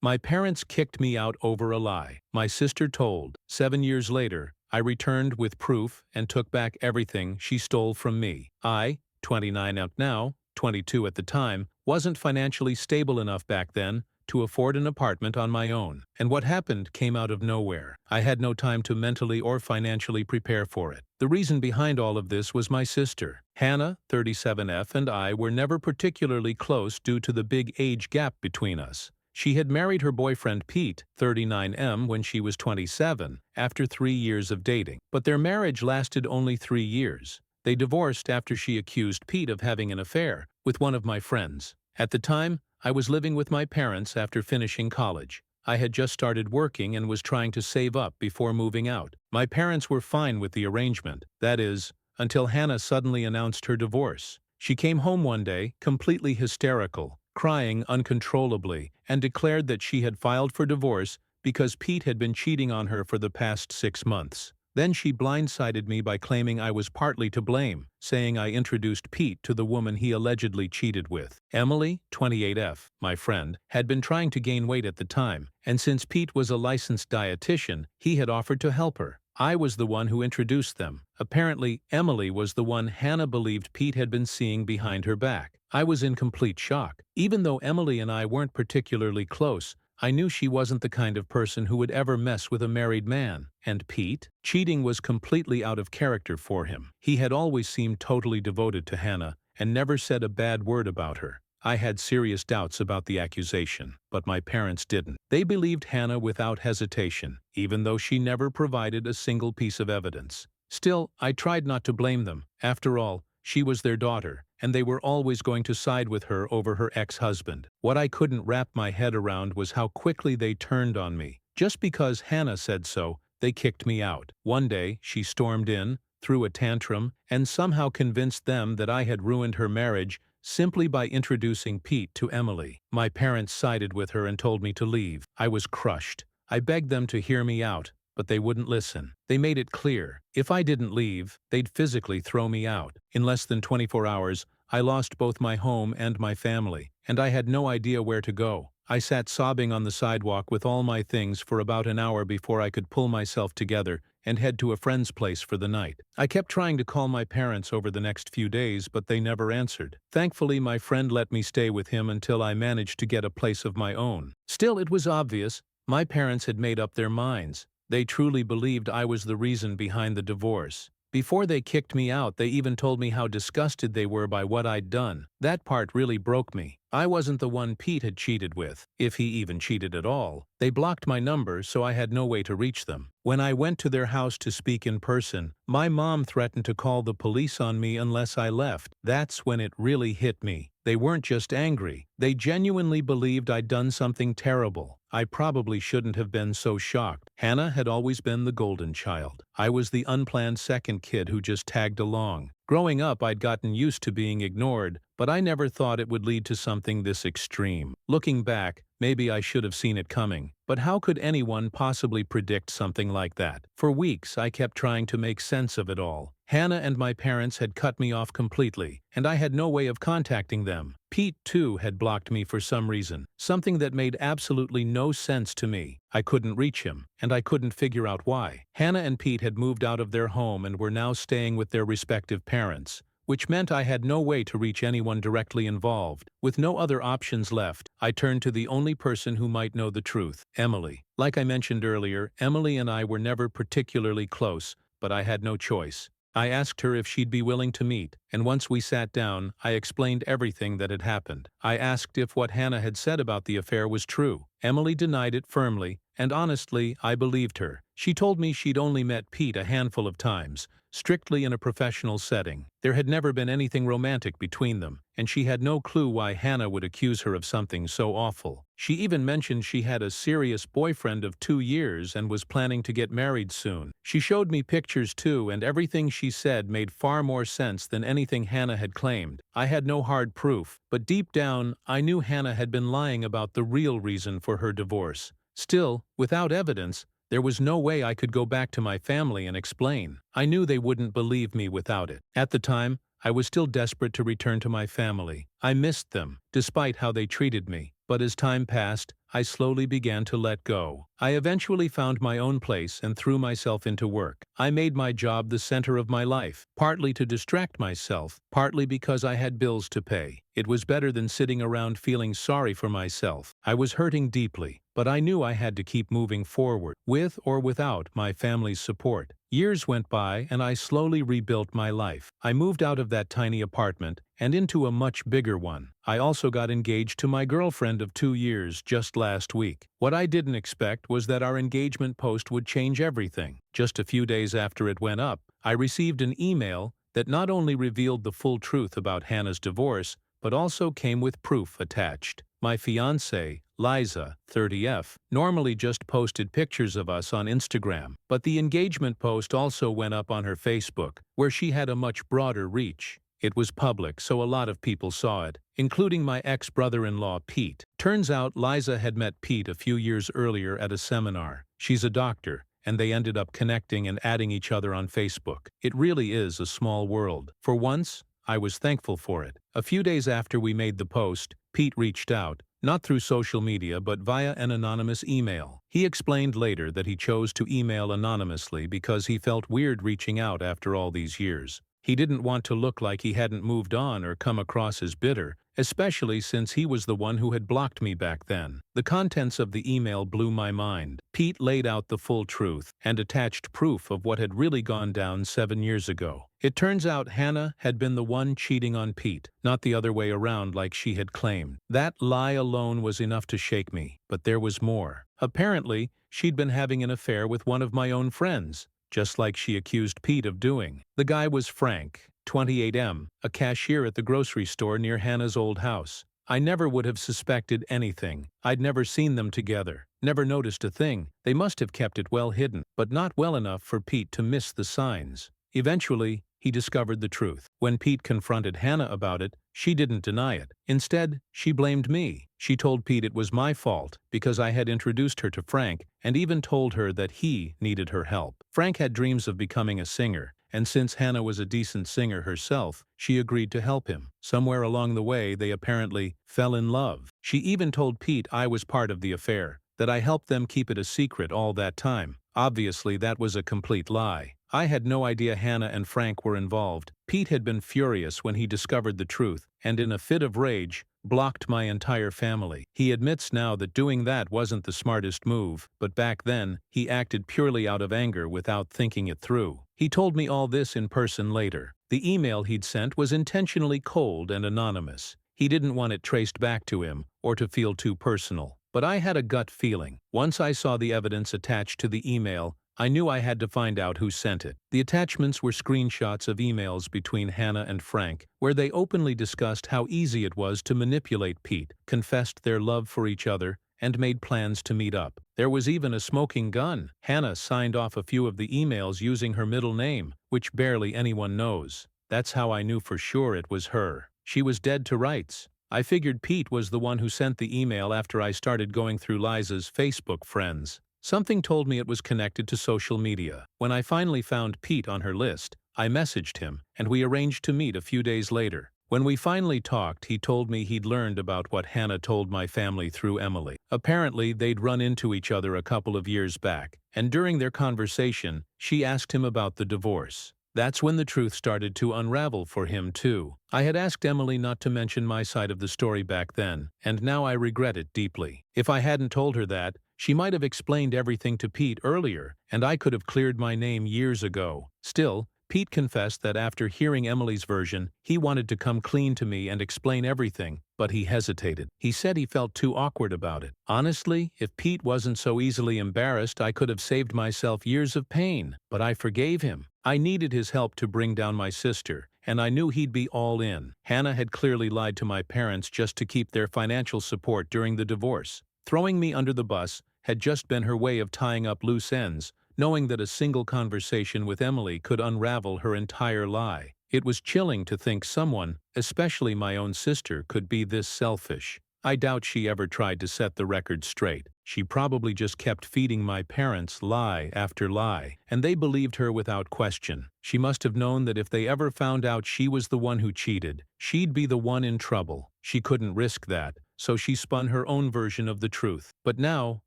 My parents kicked me out over a lie. My sister told. 7 years later, I returned with proof and took back everything she stole from me. I, 29 out now, 22 at the time, wasn't financially stable enough back then to afford an apartment on my own. And what happened came out of nowhere. I had no time to mentally or financially prepare for it. The reason behind all of this was my sister. Hannah, 37F, and I were never particularly close due to the big age gap between us. She had married her boyfriend Pete, 39M, when she was 27, after 3 years of dating. But their marriage lasted only 3 years. They divorced after she accused Pete of having an affair with one of my friends. At the time, I was living with my parents after finishing college. I had just started working and was trying to save up before moving out. My parents were fine with the arrangement, that is, until Hannah suddenly announced her divorce. She came home one day, completely hysterical, crying uncontrollably, and declared that she had filed for divorce because Pete had been cheating on her for the past 6 months. Then she blindsided me by claiming I was partly to blame, saying I introduced Pete to the woman he allegedly cheated with. Emily, 28F, my friend, had been trying to gain weight at the time, and since Pete was a licensed dietitian, he had offered to help her. I was the one who introduced them. Apparently, Emily was the one Hannah believed Pete had been seeing behind her back. I was in complete shock. Even though Emily and I weren't particularly close, I knew she wasn't the kind of person who would ever mess with a married man. And Pete? Cheating was completely out of character for him. He had always seemed totally devoted to Hannah and never said a bad word about her. I had serious doubts about the accusation, but my parents didn't. They believed Hannah without hesitation, even though she never provided a single piece of evidence. Still, I tried not to blame them. After all, she was their daughter, and they were always going to side with her over her ex-husband. What I couldn't wrap my head around was how quickly they turned on me. Just because Hannah said so, they kicked me out. One day, she stormed in, threw a tantrum, and somehow convinced them that I had ruined her marriage simply by introducing Pete to Emily. My parents sided with her and told me to leave. I was crushed. I begged them to hear me out, but they wouldn't listen. They made it clear, if I didn't leave, they'd physically throw me out. In less than 24 hours, I lost both my home and my family, and I had no idea where to go. I sat sobbing on the sidewalk with all my things for about an hour before I could pull myself together and head to a friend's place for the night. I kept trying to call my parents over the next few days, but they never answered. Thankfully, my friend let me stay with him until I managed to get a place of my own. Still, it was obvious, my parents had made up their minds. They truly believed I was the reason behind the divorce. Before they kicked me out, they even told me how disgusted they were by what I'd done. That part really broke me. I wasn't the one Pete had cheated with, if he even cheated at all. They blocked my number, so I had no way to reach them. When I went to their house to speak in person, my mom threatened to call the police on me unless I left. That's when it really hit me. They weren't just angry. They genuinely believed I'd done something terrible. I probably shouldn't have been so shocked. Hannah had always been the golden child. I was the unplanned second kid who just tagged along. Growing up, I'd gotten used to being ignored, but I never thought it would lead to something this extreme. Looking back, maybe I should have seen it coming. But how could anyone possibly predict something like that? For weeks, I kept trying to make sense of it all. Hannah and my parents had cut me off completely, and I had no way of contacting them. Pete, too, had blocked me for some reason, something that made absolutely no sense to me. I couldn't reach him, and I couldn't figure out why. Hannah and Pete had moved out of their home and were now staying with their respective parents, which meant I had no way to reach anyone directly involved. With no other options left, I turned to the only person who might know the truth, Emily. Like I mentioned earlier, Emily and I were never particularly close, but I had no choice. I asked her if she'd be willing to meet, and once we sat down, I explained everything that had happened. I asked if what Hannah had said about the affair was true. Emily denied it firmly, and honestly, I believed her. She told me she'd only met Pete a handful of times, strictly in a professional setting. There had never been anything romantic between them, and she had no clue why Hannah would accuse her of something so awful. She even mentioned she had a serious boyfriend of 2 years and was planning to get married soon. She showed me pictures too, and everything she said made far more sense than anything Hannah had claimed. I had no hard proof, but deep down, I knew Hannah had been lying about the real reason for her divorce. Still, without evidence, there was no way I could go back to my family and explain. I knew they wouldn't believe me without it. At the time, I was still desperate to return to my family. I missed them, despite how they treated me. But as time passed, I slowly began to let go. I eventually found my own place and threw myself into work. I made my job the center of my life, partly to distract myself, partly because I had bills to pay. It was better than sitting around feeling sorry for myself. I was hurting deeply, but I knew I had to keep moving forward, with or without my family's support. Years went by and I slowly rebuilt my life. I moved out of that tiny apartment and into a much bigger one. I also got engaged to my girlfriend of 2 years just last week. What I didn't expect was that our engagement post would change everything. Just a few days after it went up, I received an email that not only revealed the full truth about Hannah's divorce, but also came with proof attached. My fiancée, Liza, 30F, normally just posted pictures of us on Instagram, but the engagement post also went up on her Facebook, where she had a much broader reach. It was public, so a lot of people saw it, including my ex-brother-in-law Pete. Turns out Liza had met Pete a few years earlier at a seminar. She's a doctor, and they ended up connecting and adding each other on Facebook. It really is a small world. For once, I was thankful for it. A few days after we made the post, Pete reached out, not through social media but via an anonymous email. He explained later that he chose to email anonymously because he felt weird reaching out after all these years. He didn't want to look like he hadn't moved on or come across as bitter, especially since he was the one who had blocked me back then. The contents of the email blew my mind. Pete laid out the full truth and attached proof of what had really gone down 7 years ago. It turns out Hannah had been the one cheating on Pete, not the other way around like she had claimed. That lie alone was enough to shake me, but there was more. Apparently, she'd been having an affair with one of my own friends, just like she accused Pete of doing. The guy was Frank, 28M, a cashier at the grocery store near Hannah's old house. I never would have suspected anything. I'd never seen them together, never noticed a thing. They must have kept it well hidden, but not well enough for Pete to miss the signs. Eventually, he discovered the truth. When Pete confronted Hannah about it, she didn't deny it. Instead, she blamed me. She told Pete it was my fault because I had introduced her to Frank and even told her that he needed her help. Frank had dreams of becoming a singer, and since Hannah was a decent singer herself, she agreed to help him. Somewhere along the way, they apparently fell in love. She even told Pete I was part of the affair, that I helped them keep it a secret all that time. Obviously, that was a complete lie. I had no idea Hannah and Frank were involved. Pete had been furious when he discovered the truth, and in a fit of rage, blocked my entire family. He admits now that doing that wasn't the smartest move, but back then, he acted purely out of anger without thinking it through. He told me all this in person later. The email he'd sent was intentionally cold and anonymous. He didn't want it traced back to him, or to feel too personal. But I had a gut feeling. Once I saw the evidence attached to the email, I knew I had to find out who sent it. The attachments were screenshots of emails between Hannah and Frank, where they openly discussed how easy it was to manipulate Pete, confessed their love for each other, and made plans to meet up. There was even a smoking gun. Hannah signed off a few of the emails using her middle name, which barely anyone knows. That's how I knew for sure it was her. She was dead to rights. I figured Pete was the one who sent the email after I started going through Liza's Facebook friends. Something told me it was connected to social media. When I finally found Pete on her list, I messaged him, and we arranged to meet a few days later. When we finally talked, he told me he'd learned about what Hannah told my family through Emily. Apparently, they'd run into each other a couple of years back, and during their conversation, she asked him about the divorce. That's when the truth started to unravel for him, too. I had asked Emily not to mention my side of the story back then, and now I regret it deeply. If I hadn't told her that, she might have explained everything to Pete earlier, and I could have cleared my name years ago. Still, Pete confessed that after hearing Emily's version, he wanted to come clean to me and explain everything, but he hesitated. He said he felt too awkward about it. Honestly, if Pete wasn't so easily embarrassed, I could have saved myself years of pain, but I forgave him. I needed his help to bring down my sister, and I knew he'd be all in. Hannah had clearly lied to my parents just to keep their financial support during the divorce. Throwing me under the bus had just been her way of tying up loose ends, knowing that a single conversation with Emily could unravel her entire lie. It was chilling to think someone, especially my own sister, could be this selfish. I doubt she ever tried to set the record straight. She probably just kept feeding my parents lie after lie, and they believed her without question. She must have known that if they ever found out she was the one who cheated, she'd be the one in trouble. She couldn't risk that, so she spun her own version of the truth. But now,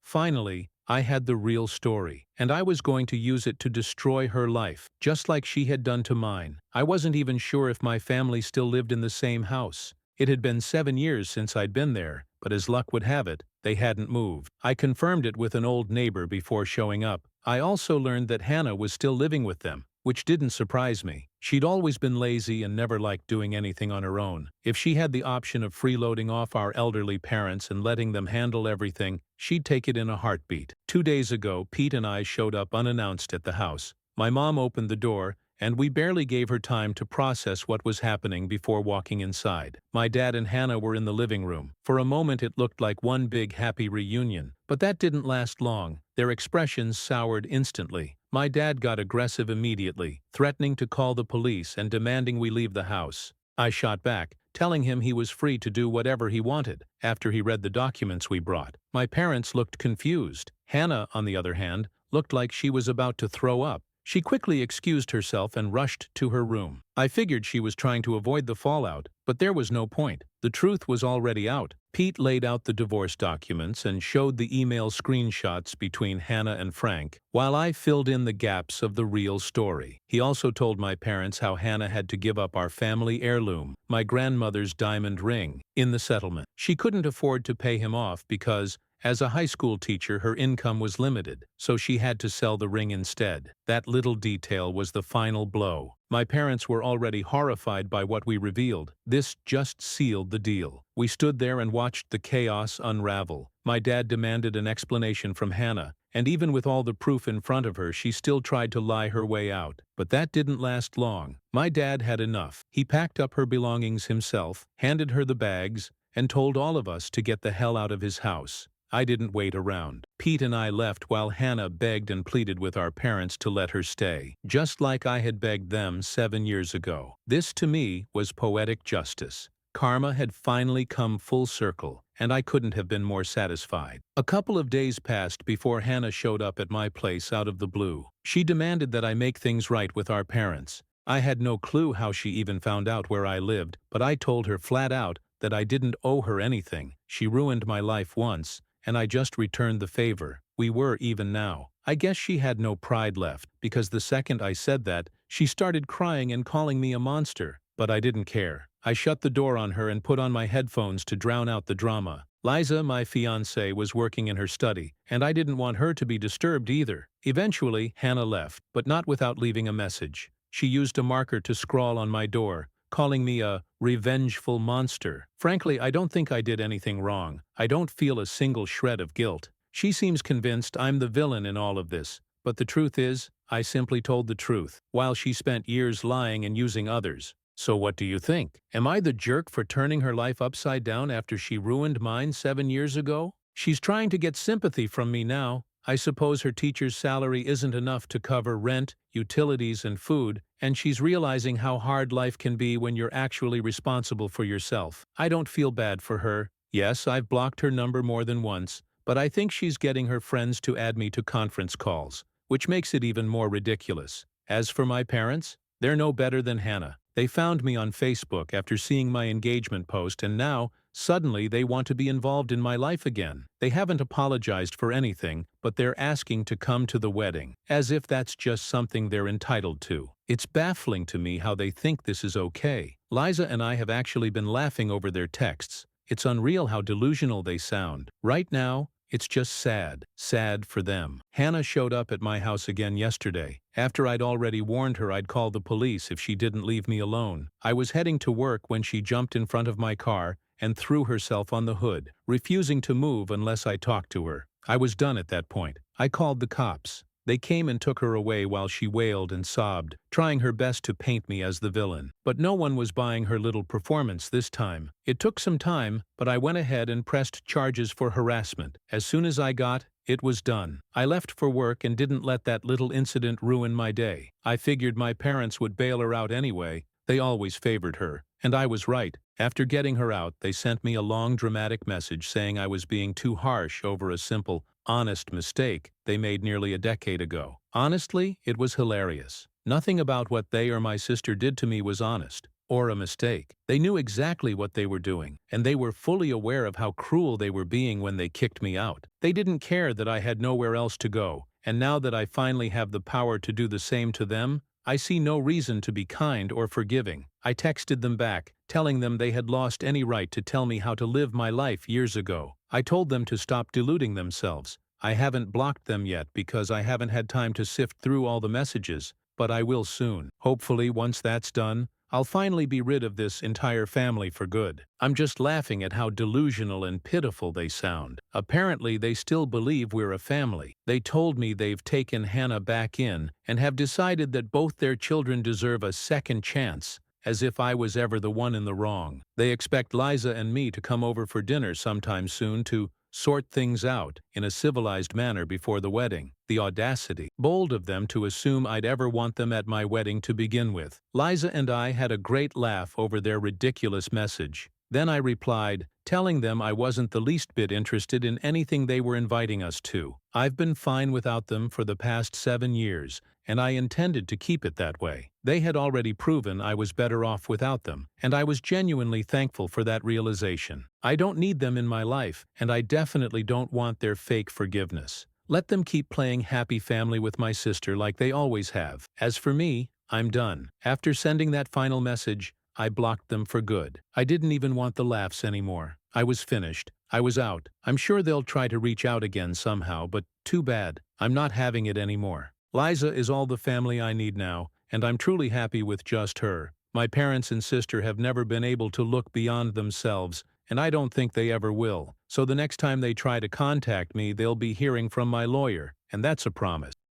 finally, I had the real story, and I was going to use it to destroy her life, just like she had done to mine. I wasn't even sure if my family still lived in the same house. It had been 7 years since I'd been there, but as luck would have it, they hadn't moved. I confirmed it with an old neighbor before showing up. I also learned that Hannah was still living with them, which didn't surprise me. She'd always been lazy and never liked doing anything on her own. If she had the option of freeloading off our elderly parents and letting them handle everything, she'd take it in a heartbeat. 2 days ago, Pete and I showed up unannounced at the house. My mom opened the door, and we barely gave her time to process what was happening before walking inside. My dad and Hannah were in the living room. For a moment it looked like one big happy reunion, but that didn't last long. Their expressions soured instantly. My dad got aggressive immediately, threatening to call the police and demanding we leave the house. I shot back, telling him he was free to do whatever he wanted, after he read the documents we brought. My parents looked confused. Hannah, on the other hand, looked like she was about to throw up. She quickly excused herself and rushed to her room. I figured she was trying to avoid the fallout, but there was no point. The truth was already out. Pete laid out the divorce documents and showed the email screenshots between Hannah and Frank, while I filled in the gaps of the real story. He also told my parents how Hannah had to give up our family heirloom, my grandmother's diamond ring, in the settlement. She couldn't afford to pay him off because, as a high school teacher, her income was limited, so she had to sell the ring instead. That little detail was the final blow. My parents were already horrified by what we revealed. This just sealed the deal. We stood there and watched the chaos unravel. My dad demanded an explanation from Hannah, and even with all the proof in front of her, she still tried to lie her way out. But that didn't last long. My dad had enough. He packed up her belongings himself, handed her the bags, and told all of us to get the hell out of his house. I didn't wait around. Pete and I left while Hannah begged and pleaded with our parents to let her stay, just like I had begged them 7 years ago. This, to me, was poetic justice. Karma had finally come full circle, and I couldn't have been more satisfied. A couple of days passed before Hannah showed up at my place out of the blue. She demanded that I make things right with our parents. I had no clue how she even found out where I lived, but I told her flat out that I didn't owe her anything. She ruined my life once, and I just returned the favor. We were even now. I guess she had no pride left, because the second I said that, she started crying and calling me a monster. But I didn't care. I shut the door on her and put on my headphones to drown out the drama. Liza, my fiancée, was working in her study, and I didn't want her to be disturbed either. Eventually, Hannah left, but not without leaving a message. She used a marker to scrawl on my door, calling me a revengeful monster. Frankly, I don't think I did anything wrong. I don't feel a single shred of guilt. She seems convinced I'm the villain in all of this, but the truth is, I simply told the truth, while she spent years lying and using others. So what do you think? Am I the jerk for turning her life upside down after she ruined mine 7 years ago? She's trying to get sympathy from me now. I suppose her teacher's salary isn't enough to cover rent, utilities, and food, and she's realizing how hard life can be when you're actually responsible for yourself. I don't feel bad for her. Yes, I've blocked her number more than once, but I think she's getting her friends to add me to conference calls, which makes it even more ridiculous. As for my parents, they're no better than Hannah. They found me on Facebook after seeing my engagement post, and now, suddenly, they want to be involved in my life again. They haven't apologized for anything, but they're asking to come to the wedding, as if that's just something they're entitled to. It's baffling to me how they think this is okay. Liza and I have actually been laughing over their texts. It's unreal how delusional they sound. Right now, it's just sad. Sad for them. Hannah showed up at my house again yesterday, after I'd already warned her I'd call the police if she didn't leave me alone. I was heading to work when she jumped in front of my car and threw herself on the hood, refusing to move unless I talked to her. I was done at that point. I called the cops. They came and took her away while she wailed and sobbed, trying her best to paint me as the villain. But no one was buying her little performance this time. It took some time, but I went ahead and pressed charges for harassment. As soon as I got it was done. I left for work and didn't let that little incident ruin my day. I figured my parents would bail her out anyway. They always favored her. And I was right. After getting her out, they sent me a long dramatic message saying I was being too harsh over a simple, honest mistake they made nearly a decade ago. Honestly, it was hilarious. Nothing about what they or my sister did to me was honest. or a mistake. They knew exactly what they were doing, and they were fully aware of how cruel they were being when they kicked me out. They didn't care that I had nowhere else to go, and now that I finally have the power to do the same to them, I see no reason to be kind or forgiving. I texted them back, telling them they had lost any right to tell me how to live my life years ago. I told them to stop deluding themselves. I haven't blocked them yet because I haven't had time to sift through all the messages, but I will soon. Hopefully, once that's done, I'll finally be rid of this entire family for good. I'm just laughing at how delusional and pitiful they sound. Apparently, they still believe we're a family. They told me they've taken Hannah back in and have decided that both their children deserve a second chance, as if I was ever the one in the wrong. They expect Liza and me to come over for dinner sometime soon to sort things out in a civilized manner before the wedding. The audacity. Bold of them to assume I'd ever want them at my wedding to begin with. Liza and I had a great laugh over their ridiculous message. Then I replied, telling them I wasn't the least bit interested in anything they were inviting us to. I've been fine without them for the past 7 years, and I intended to keep it that way. They had already proven I was better off without them, and I was genuinely thankful for that realization. I don't need them in my life, and I definitely don't want their fake forgiveness. Let them keep playing happy family with my sister like they always have. As for me, I'm done. After sending that final message, I blocked them for good. I didn't even want the laughs anymore. I was finished. I was out. I'm sure they'll try to reach out again somehow, but too bad. I'm not having it anymore. Liza is all the family I need now, and I'm truly happy with just her. My parents and sister have never been able to look beyond themselves, and I don't think they ever will. So the next time they try to contact me, they'll be hearing from my lawyer, and that's a promise.